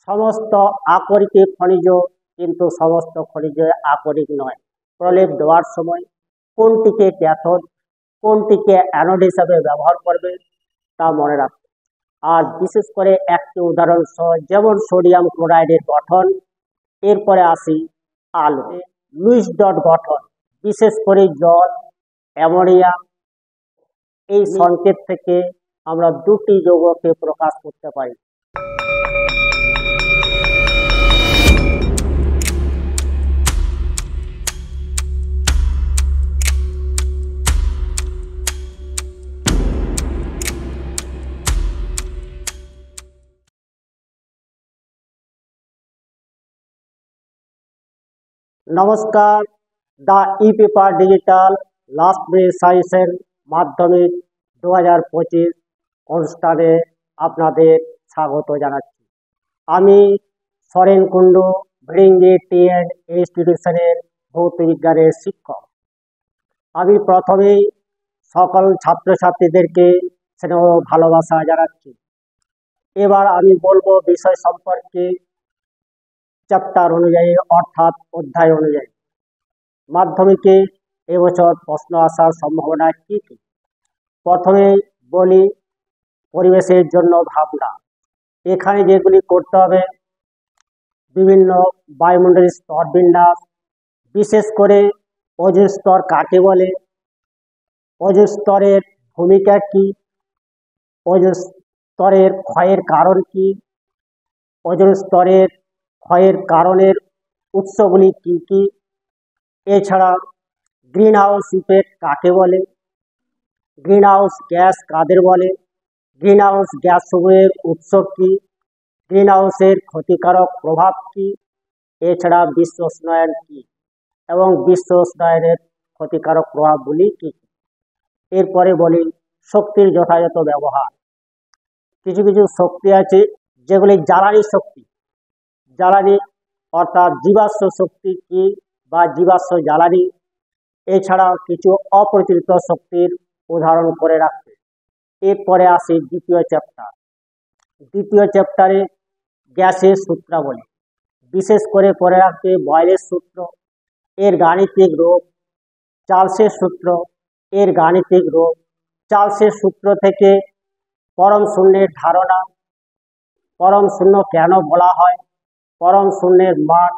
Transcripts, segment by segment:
সমস্ত আকরিক খনিজ কিন্তু সমস্ত খনিজ আকরিক নয়। প্রলেপ দেওয়ার সময় কোনটিকে ক্যাথোড কোনটিকে অ্যানোড হিসাবে ব্যবহার করবে তা মনে রাখবে। আর বিশেষ করে একটি উদাহরণ সহ, যেমন সোডিয়াম ক্লোরাইডের গঠন, এরপরে আসি আলো। লুইস ডট গঠন, বিশেষ করে জল, অ্যামোনিয়া, এই সংকেত থেকে আমরা দুটি যৌগকে প্রকাশ করতে পারি। নমস্কার, the e paper digital last breadth সায়েন্সের মাধ্যমিক 2025 অনুষ্ঠানে আপনাদের স্বাগত জানাচ্ছি। আমি সরেন কুণ্ডু, ভিড়িঙ্গি টি&এড ইনস্টিটিউশনের ভৌতবিজ্ঞানের শিক্ষক। আমি প্রথমেই সকল ছাত্রছাত্রীদেরকে স্নেহ ভালোবাসা জানাচ্ছি। এবার আমি বলবো বিষয় সম্পর্কে চ্যাপ্টার অনুযায়ী, অর্থাৎ অধ্যায় অনুযায়ী মাধ্যমিকে এবছর প্রশ্ন আসার সম্ভাবনা কি কি। প্রথমে বলি পরিবেশের জন্য ভাবনা। এখানে যেগুলি করতে হবে, বিভিন্ন বায়ুমণ্ডলের স্তর বিন্যাস, বিশেষ করে ওজোন স্তর কাকে বলে, ওজোন স্তরের ভূমিকা কি, ওজোন স্তরের ক্ষয়ের কারণ কি, ওজোন স্তরের ক্ষয়ের কারণের উৎসগুলি কি কি, এছাড়া গ্রিন হাউস ইফেক্ট কাকে বলে, গ্রিন হাউস গ্যাস কাদের বলে, গ্রিন হাউস গ্যাস সমূহের উৎস কি, গ্রিন হাউসের ক্ষতিকারক প্রভাব কি, এছাড়া বিশ্ব উষ্ণায়ন কি এবং বিশ্ব উষ্ণায়নের ক্ষতিকারক প্রভাবগুলি কি কি। এরপরে বলি শক্তির যথাযথ ব্যবহার। কিছু কিছু শক্তি আছে যেগুলি জ্বালানি শক্তি, জ্বালানি অর্থাৎ জীবাশ্ম শক্তি কি বা জীবাশ্ম জ্বালানি, এছাড়া কিছু অপ্রচলিত শক্তির উদাহরণ করে রাখবে। এরপরে আসি দ্বিতীয় চ্যাপ্টার। দ্বিতীয় চ্যাপ্টারে গ্যাসের সূত্রাবলী, বিশেষ করে পড়ে রাখবে বয়েলের সূত্র, এর গাণিতিক রূপ, চার্লসের সূত্র, এর গাণিতিক রূপ, চার্লসের সূত্র থেকে পরম শূন্যের ধারণা, পরম শূন্য কেন বলা হয়, পরম শূন্যের মান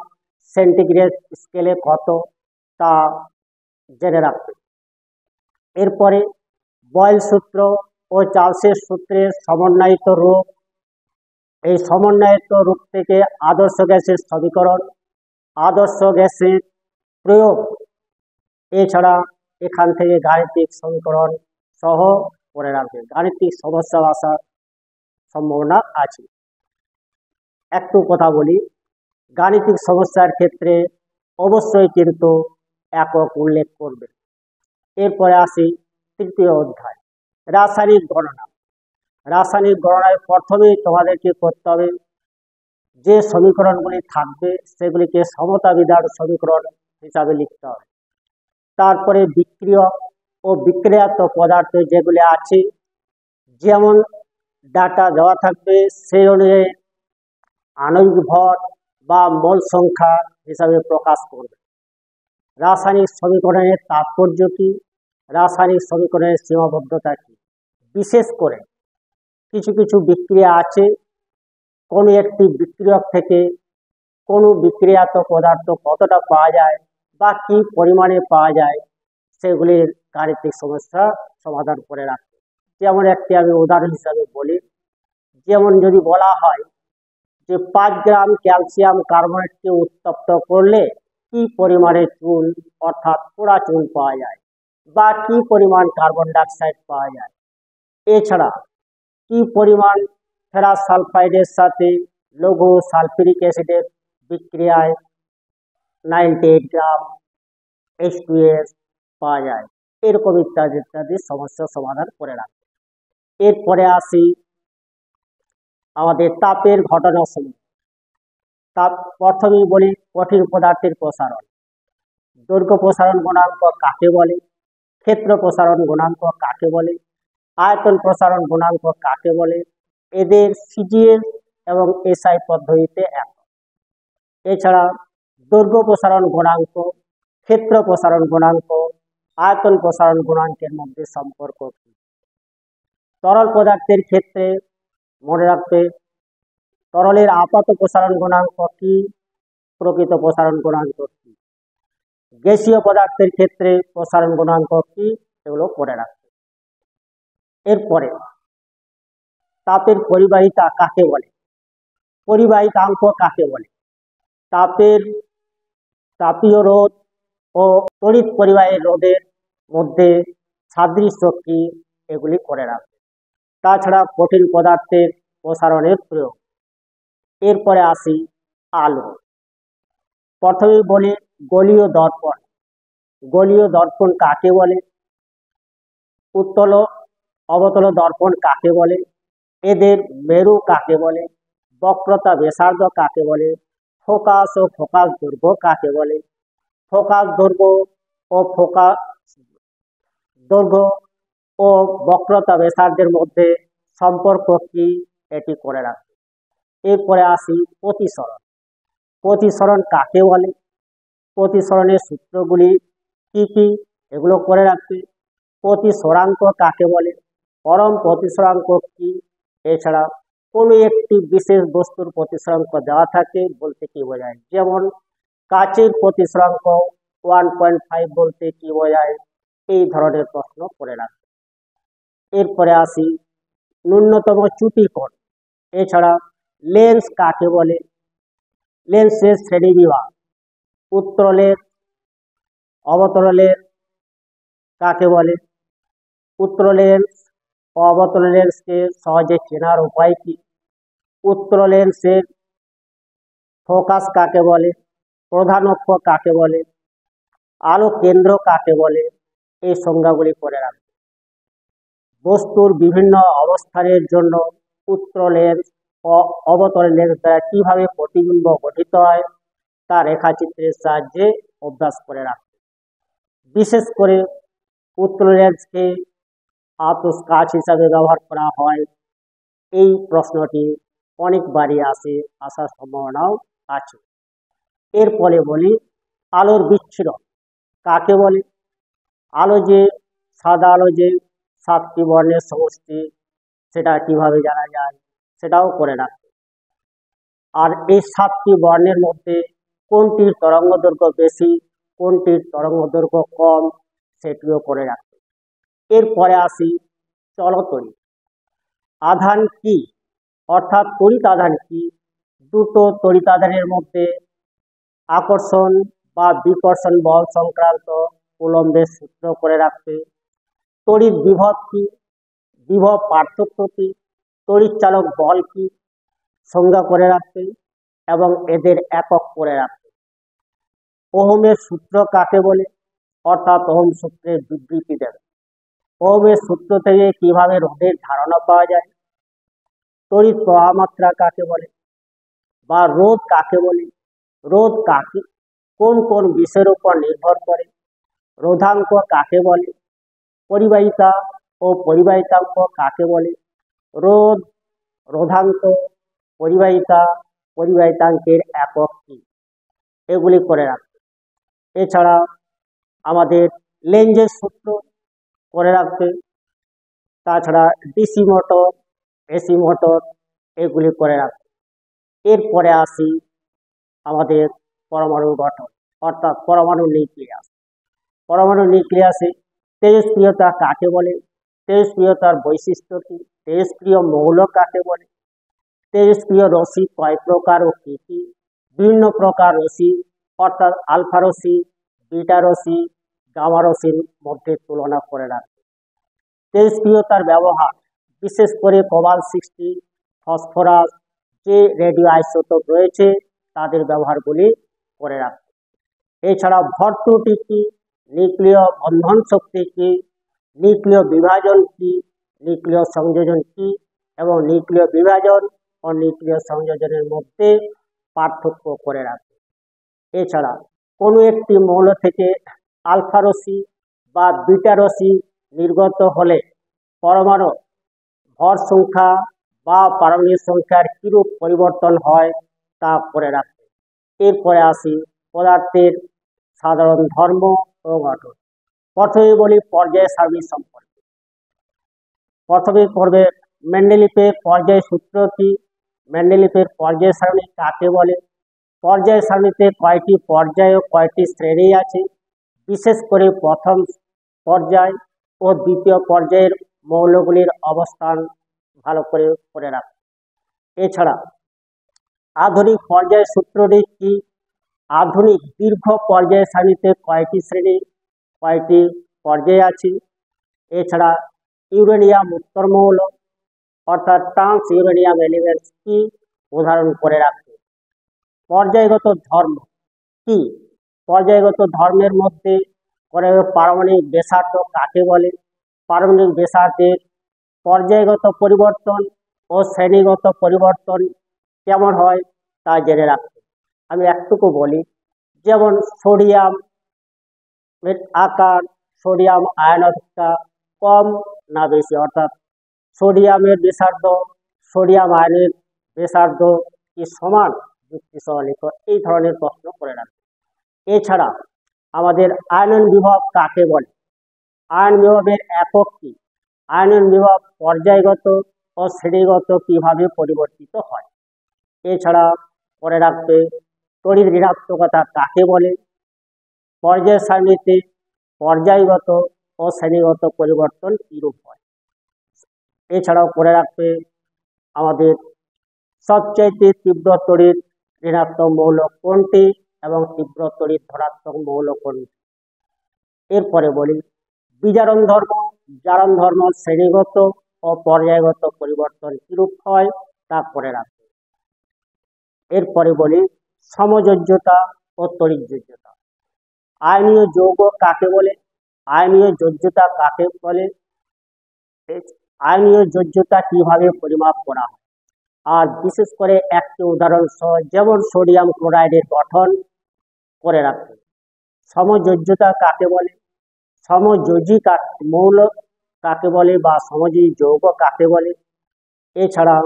সেন্টিগ্রেড স্কেলে কত তা জেনে রাখবে। এরপরে বয়েল সূত্র ও চার্লসের সূত্রের সমন্বয়িত রূপ, এই সমন্বয়িত রূপ থেকে আদর্শ গ্যাসের সমীকরণ, আদর্শ গ্যাসের প্রয়োগ, এছাড়া এখান থেকে গাণিতিক সমীকরণ সহ পড়ে রাখবে। গাণিতিক সমস্যা আসার সম্ভাবনা আছে। একটু কথা বলি, গাণিতিক সমস্যার ক্ষেত্রে অবশ্যই কিন্তু একক উল্লেখ করবে। এরপরে আসি তৃতীয় অধ্যায়, রাসায়নিক গণনা। রাসায়নিক গণনায় প্রথমেই তোমাদেরকে করতে হবে যে সমীকরণগুলি থাকবে সেগুলিকে সমতা বিধান সমীকরণ হিসাবে লিখতে হবে। তারপরে বিক্রিয়ক ও বিক্রিয়াত পদার্থ যেগুলি আছে, যেমন ডাটা দেওয়া থাকবে সেই অনুযায়ী আণবিক ভর বা মোল সংখ্যা হিসাবে প্রকাশ করবে। রাসায়নিক সমীকরণের তাৎপর্য কি, রাসায়নিক সমীকরণের সীমাবদ্ধতা কি, বিশেষ করে কিছু কিছু বিক্রিয়া আছে, কোনো একটি বিক্রিয়ক থেকে কোনো বিক্রিয়াত পদার্থ কতটা পাওয়া যায় বা কি পরিমাণে পাওয়া যায়, সেগুলির গাণিতিক সমস্যা সমাধান করে রাখবে। যেমন একটি আমি উদাহরণ হিসাবে বলি, যেমন যদি বলা হয় যে 5 গ্রাম ক্যালসিয়াম কার্বনেটকে উত্তপ্ত করলে কি পরিমাণে চুন অর্থাৎ পোড়া চুন পাওয়া যায় বা কি পরিমাণ কার্বন ডাইঅক্সাইড পাওয়া যায়, এছাড়া কি পরিমাণ ফেরাস সালফাইডের সাথে লঘু সালফিউরিক অ্যাসিডের বিক্রিয়ায় 98 গ্রাম H2S পাওয়া যায়, এরকম ইত্যাদি ইত্যাদি সমস্যা সমাধান করে রাখবে। এরপরে আসি আমাদের তাপের ঘটনা সমূহ। তাপ প্রথমেই বলি কঠিন পদার্থের প্রসারণ। দৈর্ঘ্য প্রসারণ গুণাঙ্ক কাকে বলে, ক্ষেত্র প্রসারণ গুণাঙ্ক কাকে বলে, আয়তন প্রসারণ গুণাঙ্ক কাকে বলে, এদের সিজিএস এবং এসআই পদ্ধতিতে একক। এছাড়া দৈর্ঘ্য প্রসারণ গুণাঙ্ক, ক্ষেত্র প্রসারণ গুণাঙ্ক, আয়তন প্রসারণ গুণাঙ্কের মধ্যে সম্পর্ক কি? তরল পদার্থের ক্ষেত্রে মনে রাখবে তরলের আপাত প্রসারণ গুণাঙ্ক কি, প্রকৃত প্রসারণ গুণাঙ্ক কি। গ্যাসীয় পদার্থের ক্ষেত্রে প্রসারণ গুণাঙ্ক কি, এগুলো পড়ে রাখবে। এরপরে তাপের পরিবাহিতা কাকে বলে, পরিবাহিতাঙ্ক কাকে বলে, তাপীয় রোধ ও তড়িৎ পরিবাহী রোধের মধ্যে সাদৃশ্য কি, এগুলি করে রাখবে। তাছাড়া কঠিন পদার্থের প্রসারণের প্রয়োগ। এরপরে আসি আলো। প্রথমে বলি গলীয় দর্পণ। গলীয় দর্পণ কাকে বলে, উত্তল অবতল দর্পণ কাকে বলে, এদের মেরু কাকে বলে, বক্রতা ব্যাসার্ধ কাকে বলে, ফোকাস ও ফোকাস দৈর্ঘ্য কাকে বলে, ফোকাস দৈর্ঘ্য ও ফোকাস দৈর্ঘ্য ও বক্রতা ব্যাসার্ধের মধ্যে সম্পর্ক কি, এটি করে রাখবে। এরপরে আসি প্রতিসরণ। প্রতিসরণ কাকে বলে, প্রতিসরণের সূত্রগুলি কি কি, এগুলো করে রাখবে। প্রতিসরাঙ্ক কাকে বলে, পরম প্রতিসরাঙ্ক কি, এছাড়া কোনো একটি বিশেষ বস্তুর প্রতিসরাঙ্ক দেওয়া থাকে বলতে কি বোঝায়, যেমন কাচের প্রতিসরাঙ্ক 1.5 বলতে কি বোঝায়, এই ধরনের প্রশ্ন করে রাখবে। এরপরে আসি ন্যূনতম চ্যুতি কোণ। এছাড়া লেন্স কাকে বলে, লেন্সের শ্রেণীবিভাগ, উত্তরলের অবতল লেন্স কাকে বলে, উত্তর লেন্স ও অবতল লেন্সকে সহজে চেনার উপায় কি, উত্তর লেন্সের ফোকাস কাকে বলে, প্রধান অক্ষ কাকে বলে, আলো কেন্দ্র কাকে বলে, এই সংজ্ঞাগুলি করে রাখবে। বস্তুর বিভিন্ন অবস্থানের জন্য উত্তর লেন্স ও অবতল লেন্স দ্বারা কিভাবে প্রতিবিম্ব গঠিত হয় তা রেখাচিত্রের সাহায্যে অভ্যাস করে রাখবে। বিশেষ করে উত্তর লেন্সকে আতস কাচ হিসাবে ব্যবহার করা হয়, এই প্রশ্নটি অনেকবারই আসার সম্ভাবনাও আছে। এরপরে বলি আলোর বিচ্ছুরণ কাকে বলে, আলো যে সাদা আলো যে 7টি বর্ণের সমষ্টি, সেটা কিভাবে জানা যায়, সেটাও করে রাখবে। আর এই 7টি বর্ণের মধ্যে কোনটির তরঙ্গ দৈর্ঘ্য বেশি, কোনটির তরঙ্গ দৈর্ঘ্য কম, সেটিও করে রাখবে। এরপরে আসি চলতড়িৎ। আধান কি, অর্থাৎ তড়িৎ আধান কি, দুটো তড়িৎ আধানের মধ্যে আকর্ষণ বা বিকর্ষণ বল সংক্রান্ত কুলম্বের সূত্র করে রাখবে। তড়িৎ বিভব কি, বিভব পার্থক্য কি, তড়িৎ চালক বল কি, সংজ্ঞা করে রাখবে এবং এদের একক করে রাখবে। ওহমের সূত্র কাকে বলে, অর্থাৎ ওহম সূত্রের বিবৃতি দেবে। ওহমের সূত্র থেকে কিভাবে রোধের ধারণা পাওয়া যায়। তড়িৎ প্রবাহ মাত্রা কাকে বলে বা রোধ কাকে বলে, রোধ কাকে কোন কোন বিষয়ের উপর নির্ভর করে, রোধাঙ্ক কাকে বলে, পরিবাহিতা ও পরিবাহিতাঙ্ক কাকে বলে, রোধ, রোধাঙ্ক, পরিবাহিতা, পরিবাহিতাঙ্কের একক কি, এগুলি করে রাখবে। এছাড়া আমাদের লেঞ্জের সূত্র করে রাখবে। তাছাড়া ডিসি মোটর, এসি মোটর, এগুলি করে রাখবে। এরপরে আসি আমাদের পরমাণুর গঠন, অর্থাৎ পরমাণু নিউক্লিয়াস। পরমাণু নিউক্লিয়াসে তেজস্ক্রিয়তা কাকে বলে, তেজস্ক্রিয়তার বৈশিষ্ট্য কি, তেজস্ক্রিয় মৌল কাকে বলে, তেজস্ক্রিয় রশ্মি কয় প্রকার ও কি কি, বিভিন্ন প্রকার রশ্মি অর্থাৎ আলফা রশ্মি, বিটা রশ্মি, গামা রশ্মির মধ্যে তুলনা করে রাখবে। তেজস্ক্রিয়তার ব্যবহার বিশেষ করে কোবাল্ট-60, ফসফরাস, যে রেডিও আইসোটোপ রয়েছে তাদের ব্যবহারগুলি করে রাখবে। এছাড়া ভর ত্রুটি কি, নিউক্লিয় বন্ধন শক্তি কি, নিউক্লিয় বিভাজন কি, নিউক্লিয় সংযোজন কি এবং নিউক্লিয় বিভাজন ও নিউক্লিয় সংযোজনের মধ্যে পার্থক্য করে রাখবে। এছাড়া কোনো একটি মৌল থেকে আলফা রশ্মি বা বিটা রশ্মি নির্গত হলে পরমাণু ভর সংখ্যা বা পারমাণবিক সংখ্যার কিরূপ পরিবর্তন হয় তা করে রাখবে। এরপরে আসি পদার্থের সাধারণ ধর্ম ও গঠন। প্রথমে বলি পর্যায় সারণী সম্পর্কে। প্রথমে পড়বে মেন্ডেলিফের পর্যায় সূত্র কি, মেন্ডেলিফের পর্যায় সারণী কাকে বলে, পর্যায় সারণীতে কয়টি পর্যায় ও কয়টি শ্রেণী আছে, বিশেষ করে প্রথম পর্যায় ও দ্বিতীয় পর্যায়ের মৌলগুলির অবস্থান ভালো করে করে রাখবে। এছাড়া আধুনিক পর্যায় সূত্রটি কি, আধুনিক দীর্ঘ পর্যায় সারণীতে কয়টি শ্রেণী কয়টি পর্যায় আছে, এছাড়া ইউরেনিয়াম উত্তর মৌল অর্থাৎ ট্রান্স ইউরেনিয়াম এলিমেন্টস কি উদাহরণ করে রাখবে। পর্যায়গত ধর্ম কি, পর্যায়গত ধর্মের মধ্যে করে পারমাণবিক ব্যাসার্ধ কাকে বলে, পারমাণবিক ব্যাসার্ধের পর্যায়গত পরিবর্তন ও শ্রেণীগত পরিবর্তন কেমন হয় তা জেনে রাখবে। আমি একটুকু বলি, যেমন সোডিয়াম এর আকার সোডিয়াম আয়ন অপেক্ষা কম না বেশি, অর্থাৎ সোডিয়ামের ব্যাসার্ধ সোডিয়াম আয়নের ব্যাসার্ধ কি সমান, যুক্তি সহ লিখো, এই ধরনের প্রশ্ন করে রাখবে। এছাড়া আমাদের আয়নন বিভব কাকে বলে, আয়ন বিভবের একক কি, আয়নন বিভব পর্যায়গত ও শ্রেণীগত কিভাবে পরিবর্তিত হয়। এছাড়া করে রাখবে তড়িৎ ঋণাত্মকতা কাকে বলে, পর্যায় সারণীতে পর্যায়গত ও শ্রেণীগত পরিবর্তন কিরূপ হয়। এছাড়াও করে রাখবে আমাদের সবচাইতে তীব্র তড়িৎ ঋণাত্মক মৌল কোনটি এবং তীব্র তড়িৎ ধনাত্মক মৌল কোনটি। এরপরে বলি বিজারণ ধর্ম, জারণ ধর্ম শ্রেণীগত ও পর্যায়গত পরিবর্তন কিরূপ হয় তা করে রাখবে। এরপরে বলি সমযোজ্যতা ও তড়িৎযোজ্যতা। আয়নীয় যৌগ কাকে বলে, আয়নীয় যোজ্যতা কাকে বলে, আয়নীয় যোজ্যতা কিভাবে পরিমাপ করা হয়, আর বিশেষ করে একটি উদাহরণ সহ যেমন সোডিয়াম ক্লোরাইডের গঠন করে রাখবে। সমযোজ্যতা কাকে বলে, সমযোজী মৌল কাকে বলে বা সমযোজী যৌগ কাকে বলে। এছাড়া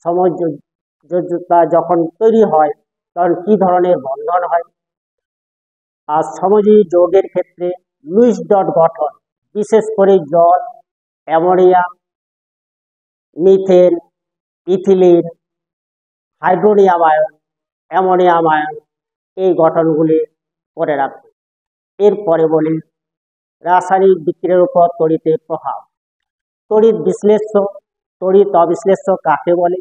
সমযোজ্যতা যখন তৈরি হয় তখন কি ধরনের বন্ধন হয়, আর সমযোজী যৌগের ক্ষেত্রে লুইস ডট গঠন, বিশেষ করে জল, ammonia, methane, ethylene, hydronium ion, ammonium ion, এই গঠনগুলি করে রাখবে। এরপরে বলি রাসায়নিক বিক্রিয়ার উপর তড়িতের প্রভাব। তড়িৎ বিশ্লেষ্য, তড়িৎ অবিশ্লেষ্য কাকে বলে,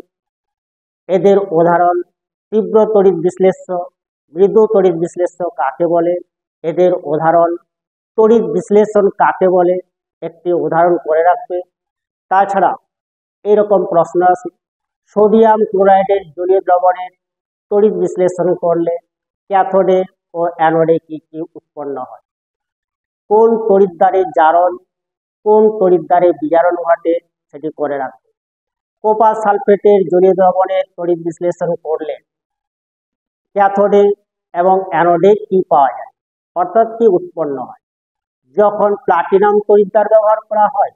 এদের উদাহরণ তীব্র তড়িৎ বিশ্লেষ্য, মৃদু তড়িৎ বিশ্লেষ্য কাকে বলে, এদের উদাহরণ তড়িৎ বিশ্লেষণ কাকে বলে, একটি উদাহরণ করে রাখবে। তাছাড়া এরকম প্রশ্ন আছে, সোডিয়াম ক্লোরাইডের জলীয় দ্রবণের তড়িৎ বিশ্লেষণ করলে ক্যাথোডে ও অ্যানোডে কি কি উৎপন্ন হয়, কোন তড়িৎদ্বারে জারণ কোন তড়িৎদ্বারে বিজারণ ঘটে সেটি করে রাখবে। কপার সালফেটের জলীয় দ্রবণের তড়িৎ বিশ্লেষণ করলে ক্যাথোডে এবং অ্যানোডে কি পাওয়া যায়, অর্থাৎ কি উৎপন্ন হয়, যখন প্লাটিনাম তড়িৎদ্বার ব্যবহার করা হয়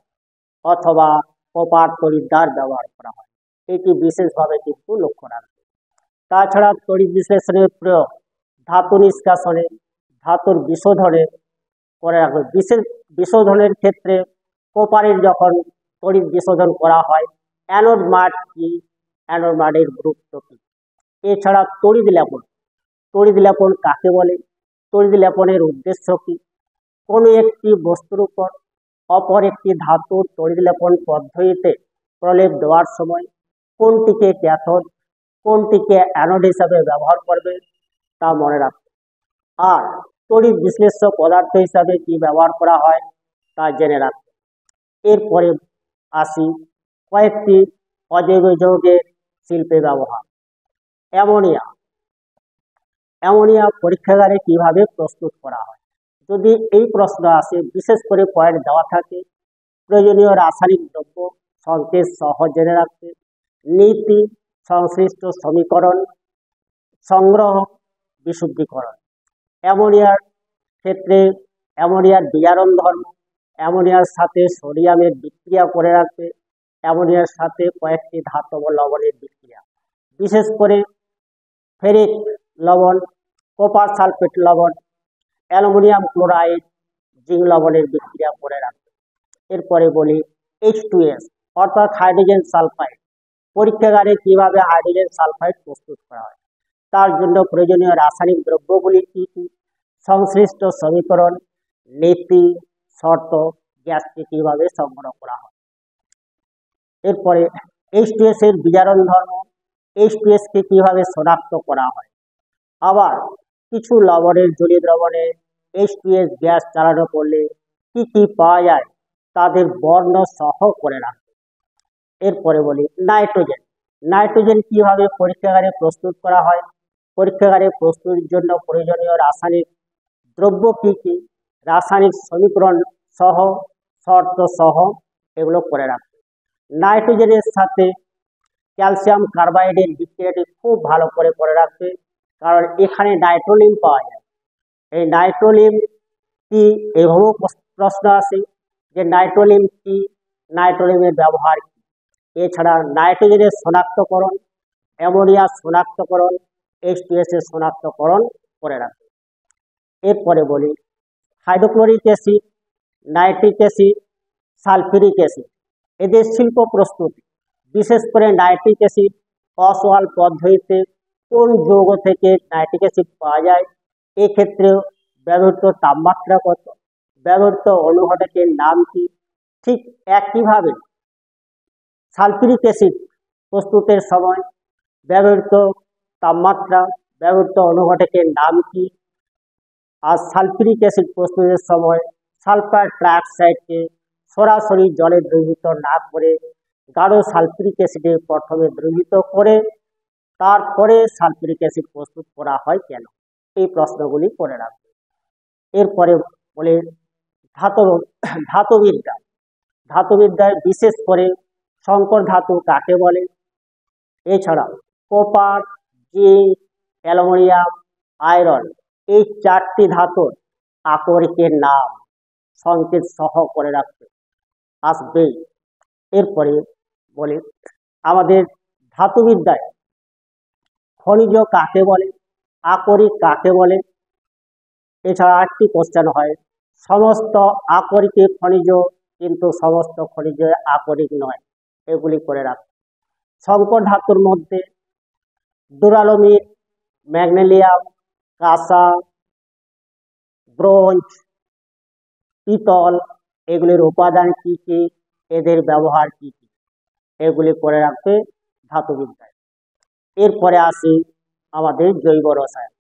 অথবা কপার তড়িৎদ্বার ব্যবহার করা হয়, এটি বিশেষভাবে কিন্তু লক্ষ্য রাখবে। তাছাড়া তড়িৎ বিশ্লেষণের প্রয়োগ ধাতু নিষ্কাশনে, ধাতুর বিশোধনে করে রাখবে। বিশোধনের ক্ষেত্রে কপারের যখন তড়িৎ বিশোধন করা হয় অ্যানোড মাড কি, অ্যানোড মাডের গুরুত্ব কি। এছাড়া তড়িৎ লেপন, তড়িৎ লেপন কাকে বলে, তড়িৎ লেপনের উদ্দেশ্য কি, কোনো একটি বস্তুর উপর অপর একটি ধাতুর তড়িৎ লেপন পদ্ধতিতে প্রলেপ দেওয়ার সময় কোনটিকে ক্যাথোড কোনটিকে অ্যানোড হিসাবে ব্যবহার করবে তা মনে রাখবে। আর তড়িৎ বিশ্লেষ্য পদার্থ হিসাবে কি ব্যবহার করা হয় তা জেনে রাখবে। এরপরে আসি কয়েকটি অজৈব যৌগের শিল্পে ব্যবহার। অ্যামোনিয়া, অ্যামোনিয়া পরীক্ষাগারে কিভাবে প্রস্তুত করা হয়, যদি এই প্রশ্ন আসে বিশেষ করে পয়েন্ট দেওয়া থাকে, প্রয়োজনীয় রাসায়নিক দ্রব্য সংকেত সহ জেনে রাখবে। নীতি, সংশ্লিষ্ট সমীকরণ, সংগ্রহ, বিশুদ্ধীকরণ। অ্যামোনিয়ার ক্ষেত্রে অ্যামোনিয়ার বিজারণ ধর্ম, অ্যামোনিয়ার সাথে সোডিয়ামের বিক্রিয়া করে রাখবে, অ্যামোনিয়ার সাথে কয়েকটি ধাতব লবণের বিক্রিয়া, বিশেষ করে ফেরিক লবণ, কপার সালফেট লবণ, অ্যালুমিনিয়াম ক্লোরাইড, জিঙ্ক লবণের বিক্রিয়া করে রাখবে। এরপরে বলি H2S অর্থাৎ হাইড্রোজেন সালফাইড। পরীক্ষাগারে কিভাবে হাইড্রোজেন সালফাইড প্রস্তুত করা হয়, তার জন্য প্রয়োজনীয় রাসায়নিক দ্রব্যগুলি কি কি, সংশ্লিষ্ট সমীকরণ, নীতি, শর্ত, গ্যাসকে কিভাবে সংগ্রহ করা হয়। এরপরে H2S এর বিজারণ ধর্ম, H2S কে কিভাবে শনাক্ত করা হয়। আবার কিছু লবণের জলীয় দ্রবণে H2S গ্যাস চালানো করলে কি কি পাওয়া যায় তাদের বর্ণ সহ করে রাখবে। এরপরে বলি নাইট্রোজেন। নাইট্রোজেন কিভাবে পরীক্ষাগারে প্রস্তুত করা হয়, পরীক্ষাগারে প্রস্তুতির জন্য প্রয়োজনীয় রাসায়নিক দ্রব্য কি কি, রাসায়নিক সমীকরণ সহ, শর্ত সহ এগুলো করে রাখবে। নাইট্রোজেনের সাথে ক্যালসিয়াম কার্বাইডের বিক্রিয়াটি খুব ভালো করে রাখবে, কারণ এখানে নাইট্রোলিন পাওয়া যায়। এই নাইট্রোলিন কি এভাবেও প্রশ্ন আসে যে নাইট্রোলিন কি, নাইট্রোলিনের ব্যবহার কি। এছাড়া নাইট্রোজেনের শনাক্তকরণ, অ্যামোনিয়া শনাক্তকরণ, H2S এর শনাক্তকরণ করে রাখবে। এরপরে বলি hydrochloric acid, nitric acid, sulphuric acid এদের শিল্প প্রস্তুতি, বিশেষ করে নাইট্রিক অ্যাসিড অসওয়াল পদ্ধতিতে কোন যৌগ থেকে নাইট্রিক অ্যাসিড পাওয়া যায়, এক্ষেত্রে ব্যবহৃত তাপমাত্রা কত, ব্যবহৃত অনুঘটকের নাম কি। ঠিক একইভাবে সালফিউরিক অ্যাসিড প্রস্তুতের সময় ব্যবহৃত তাপমাত্রা, ব্যবহৃত অনুঘটকের নাম কি। আর সালফিউরিক অ্যাসিড প্রস্তুতের সময় সালফার ট্রাইঅক্সাইডকে সরাসরি জলে দ্রবীভূত না করে গাঢ় সালফিউরিক অ্যাসিডে প্রথমে দ্রবীভূত করে তারপরে সালফিউরিক অ্যাসিড প্রস্তুত করা হয় কেন, এই প্রশ্নগুলি করে রাখবে। এরপরে বলে ধাতুবিদ্যা। ধাতুবিদ্যায় বিশেষ করে সংকর ধাতু কাকে বলে। এছাড়া কপার, জিঙ্ক, অ্যালুমিনিয়াম, আয়রন এই চারটি ধাতুর আকরিকের নাম সংকেত সহ করে রাখতে আসবেই। এরপরে বলে আমাদের ধাতুবিদ্যায় খনিজ কাকে বলে, আকরিক কাকে বলে। এছাড়া আরেকটি কোশ্চেন হয় সমস্ত আকরিকে খনিজ কিন্তু সমস্ত খনিজ আকরিক নয়, এগুলি করে রাখবে। সংকর ধাতুর মধ্যে ডুরালোমিন, ম্যাগনেসিয়াম, কাঁসা, ব্রোঞ্জ, পিতল এগুলির উপাদান কি কি, এদের ব্যবহার কি কি, এগুলি করে রাখবে ধাতুবিদ্যায়। এরপরে আসি আমাদের জৈব রসায়ন।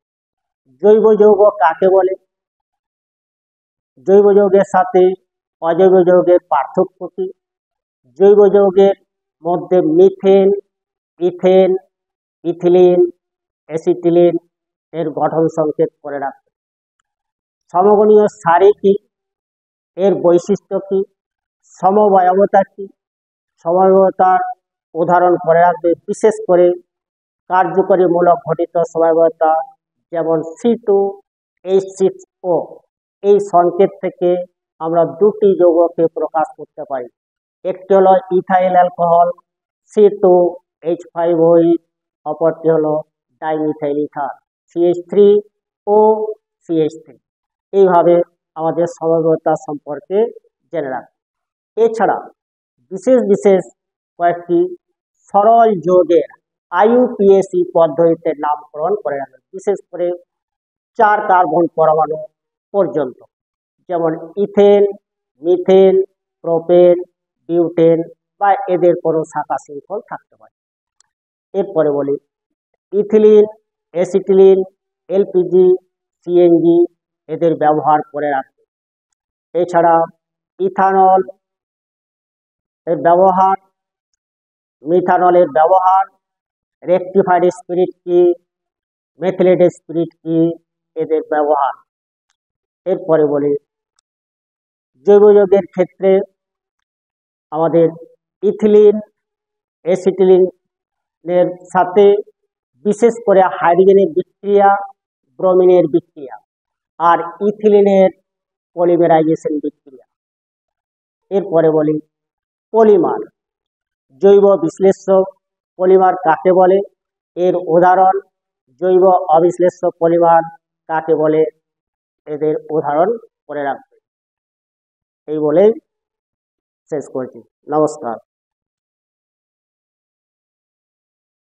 জৈব যৌগ কাকে বলে, জৈব যৌগের সাথে অজৈব যৌগের পার্থক্য কি, জৈব যৌগের মধ্যে মিথেন, ইথেন, ইথিলিন, অ্যাসিটিলিন এর গঠন সংকেত করে রাখবে। সমগণীয় সারি কি, এর বৈশিষ্ট্য কি, সমবায়বতা কি, সমবায়বতার উদাহরণ করে রাখবে। বিশেষ করে কার্যকরী মূলক ঘটিত সমবায়বতা যেমন C2H6O, এই সংকেত থেকে আমরা দুটি যৌগকে প্রকাশ করতে পারি। একটি হলো ইথাইল অ্যালকোহল C2H5OH, অপরটি হলো ডাইমিথাইল ইথার CH3OCH3। এইভাবে আমাদের সমবায়বতা সম্পর্কে জেনে রাখবে। এছাড়া বিশেষ বিশেষ কয়েকটি সরল যৌগের IUPAC পদ্ধতিতে নামকরণ করে রাখবে, বিশেষ করে 4 কার্বন পরমাণু পর্যন্ত, যেমন ইথেন, মিথেন, প্রোপেন, বিউটেন বা এদের কোনো শাখা শৃঙ্খল থাকতে পারে। এরপরে বলি ইথিলিন, অ্যাসিটিলিন, এলপিজি, সিএনজি এদের ব্যবহার করে রাখবে। এছাড়া ইথানল এর ব্যবহার, মিথানলের ব্যবহার, রেকটিফাইড স্পিরিট কি, মেথিলেটেড স্পিরিট কি, এদের ব্যবহার। এরপরে বলি জৈব যৌগের ক্ষেত্রে আমাদের ইথিলিন, অ্যাসিটিলিনের সাথে বিশেষ করে হাইড্রোজেনের বিক্রিয়া, ব্রোমিনের বিক্রিয়া আর ইথিলিনের পলিমেরাইজেশন বিক্রিয়া। এরপরে বলি পলিমার। জৈব বিশ্লেষ্য পলিমার কাকে বলে, এর উদাহরণ, জৈব অবিশ্লেষ্য পলিমার কাকে বলে, এদের উদাহরণ করে রাখবে। এই বলেই শেষ করছি। নমস্কার।